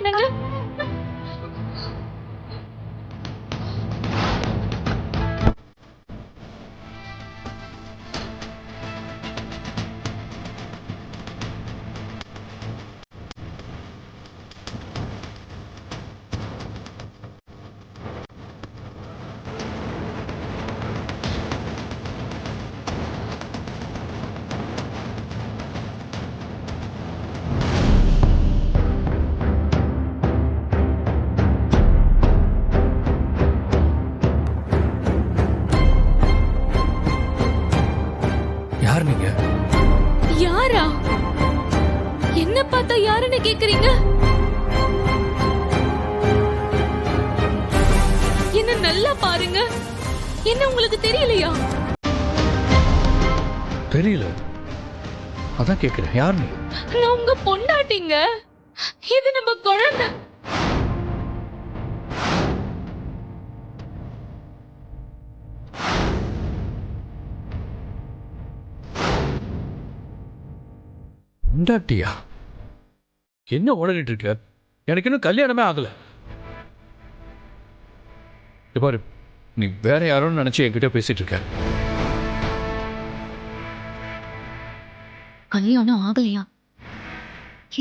என்னங்க? யார் நீங்க? யாரா? என்ன பார்த்தா யாருன்னு கேக்குறீங்க? என்ன நல்லா பாருங்க. என்ன உங்களுக்கு தெரியலையா? தெரியல, அதான் கேக்குறேன். யார் நீ? நான் உங்க பொண்டாட்டிங்க. இது நம்ம குழந்தை. பொண்டாட்டியா? என்ன உளறிட்டு இருக்க? எனக்கு இன்னும் கல்யாணமே ஆகல. இங்க பாரு, நீ வேற யாரோன்னு நினைச்சு என்கிட்ட பேசிட்டு இருக்க. கல்யாணம் ஆகலையா?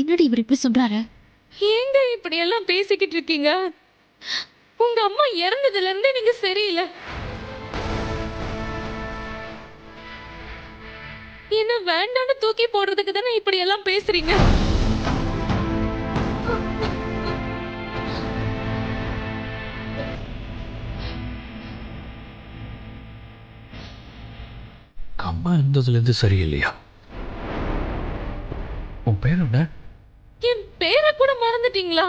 என்னடி இவர் இப்படி சொல்றாரு? ஏங்க இப்படி எல்லாம் பேசிக்கிட்டு இருக்கீங்க? உங்க அம்மா இறந்ததுல இருந்தே நீங்க சரியில்லை. என்ன வேண்டான்னு தூக்கி போடுறதுக்கு தானே இப்படி எல்லாம் பேசுறீங்க? அம்மா இருந்ததுல இருந்து சரியில்லையா? உன் பேர் என்ன? என் பேரை கூட மறந்துட்டீங்களா?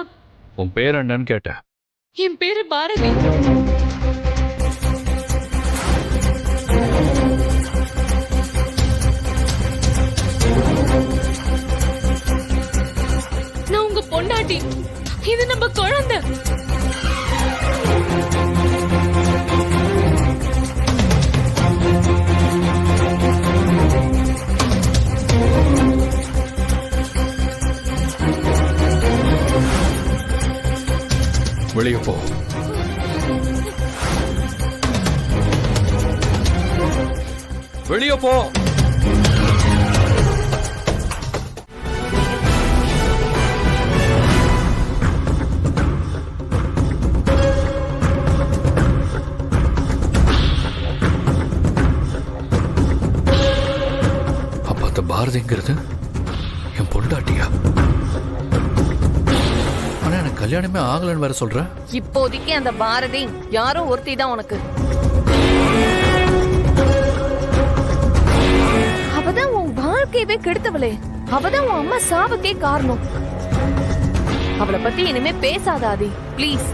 உன் பேர் என்னன்னு கேட்டேன். என் பேரு பாரதி. நான் உங்க பொண்டாட்டி. இது நம்ம குழந்தை. வெளியே போ. வெளியே போ. அப்ப அந்த பாரதிங்கிறது என் பொண்டாட்டியா? ஆனா எனக்கு கல்யாணமே ஆகலன்னு வேற சொல்ற. இப்போதைக்கு அந்த பாரதி யாரோ ஒருத்தி தான் உனக்கு. அவதான் உன் வாழ்க்கையவே கெடுத்தவளே. அவதான் உன் அம்மா சாவுக்கே காரணம். அவளை பத்தி இனிமே பேசாத ஆதி, ப்ளீஸ்.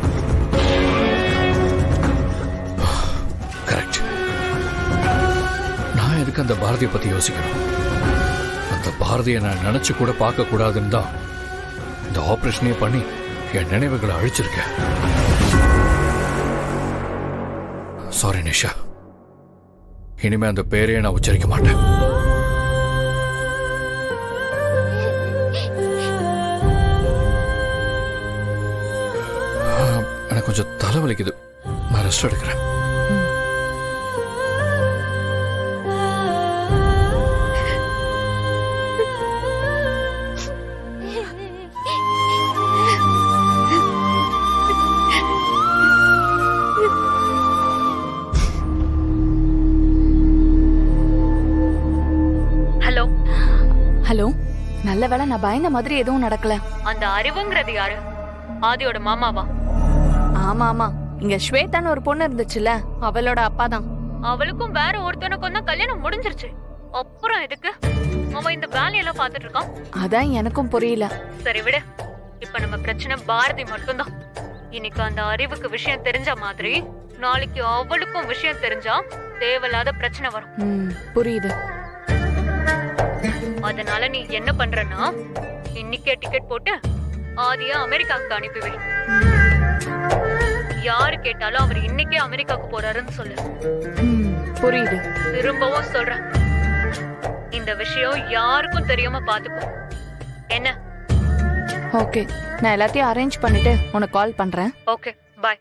கரெக்ட். நான் எதுக்கு அந்த பாரதியை பத்தி யோசிக்கணும்? அந்த பாரதியை நான் நினைச்சு கூட பார்க்க கூடாதுன்னு தான் இந்த ஆபரேஷனே பண்ணி என் நினைவுகளை அழிச்சிருக்கேன். சாரி நிஷா, இனிமே அந்த பேரையே நான் உச்சரிக்க மாட்டேன். எனக்கு கொஞ்சம் தலைவலிக்குது, நான் ரெஸ்ட் எடுக்கிறேன். ஹலோ, நல்ல வேளை நான் பயந்த மாதிரி எதுவும் நடக்கல. அந்த அறிவுங்கிறது யாரு? ஆதியோட மாமாவா? ஆமா ஆமா, இங்க ஸ்வேதான்னு ஒரு பொண்ணு இருந்துச்சுல, அவளோட அப்பா தான். அவளுக்கும் வேற ஒருத்தனுக்கும் தான் கல்யாணம் முடிஞ்சிருச்சு. அப்புறம் எதுக்கு அவன் இந்த வேலையெல்லாம் பாத்துட்டு இருக்கான்? அதான் எனக்கும் புரியல. சரி விடு, இப்ப நம்ம பிரச்சனை பாரதி மட்டும்தான். இன்னைக்கு அந்த அறிவுக்கு விஷயம் தெரிஞ்ச மாதிரி நாளைக்கு அவளுக்கும் விஷயம் தெரிஞ்சா தேவையில்லாத பிரச்சனை வரும். புரியுது. அதனால நீ என்ன பண்றன்னா, இன்னைக்கே டிக்கெட் போட்டு ஆதியா அமெரிக்காவுக்கு அனுப்பிவை. யாரு கேட்டாலும் அவர் இன்னைக்கே அமெரிக்காவுக்கு போறாருன்னு சொல்லு. புரியுது. திரும்பவும் சொல்றேன், இந்த விஷயம் யாருக்கும் தெரியாம பாத்துக்கோ. என்ன? ஓகே, நான் எல்லாத்தையும் அரேஞ்ச் பண்ணிட்டு உனக்கு கால் பண்றேன். ஓகே, பாய்.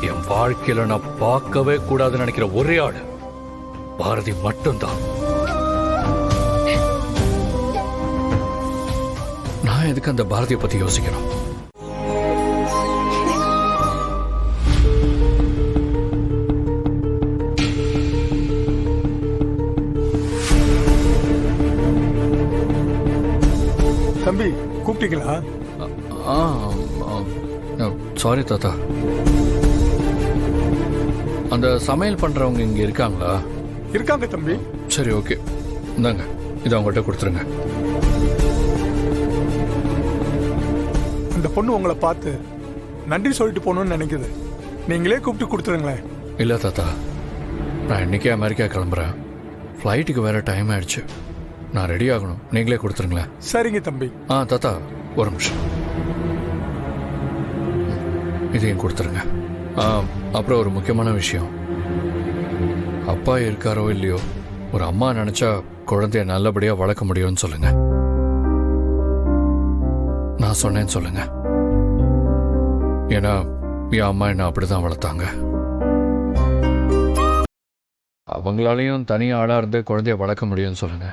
என் வாழ்க்கையில நான் பார்க்கவே கூடாதுன்னு நினைக்கிற ஒரே ஆளு பாரதி மட்டும்தான். நான் எதுக்கு அந்த பாரதியை பத்தி யோசிக்கணும்? தம்பி கூப்பிட்டீங்களா? சாரி தாத்தா. அந்த சமையல் பண்றவங்க இங்க இருக்காங்களா? இருக்காங்க தம்பி. சரி, ஓகே, இந்தாங்க, இதை அவங்கள்ட்ட கொடுத்துருங்க. இந்த பொண்ணு உங்களை பார்த்து நன்றி சொல்லிட்டு போகணும்னு நினைக்குது. நீங்களே கூப்பிட்டு கொடுத்துருங்களேன். இல்லை தாத்தா, நான் இன்னைக்கே அமெரிக்கா கிளம்புறேன். ஃப்ளைட்டுக்கு வேற டைம் ஆயிடுச்சு. நான் ரெடி ஆகணும். நீங்களே கொடுத்துருங்களேன். சரிங்க தம்பி. தாத்தா, ஒரு நிமிஷம், இதையும் கொடுத்துருங்க. அப்புறம் ஒரு முக்கியமான விஷயம். அப்பா இருக்காரோ இல்லையோ, ஒரு அம்மா நினைச்சா குழந்தைய நல்லபடியா வளர்க்க முடியும்னு சொல்லுங்க. நான் சொன்னேன்னு சொல்லுங்க. ஏன்னா என் அம்மா என்ன அப்படிதான் வளர்த்தாங்க. அவங்களாலையும் தனி ஆளா இருந்து குழந்தைய வளர்க்க முடியும்னு சொல்லுங்க.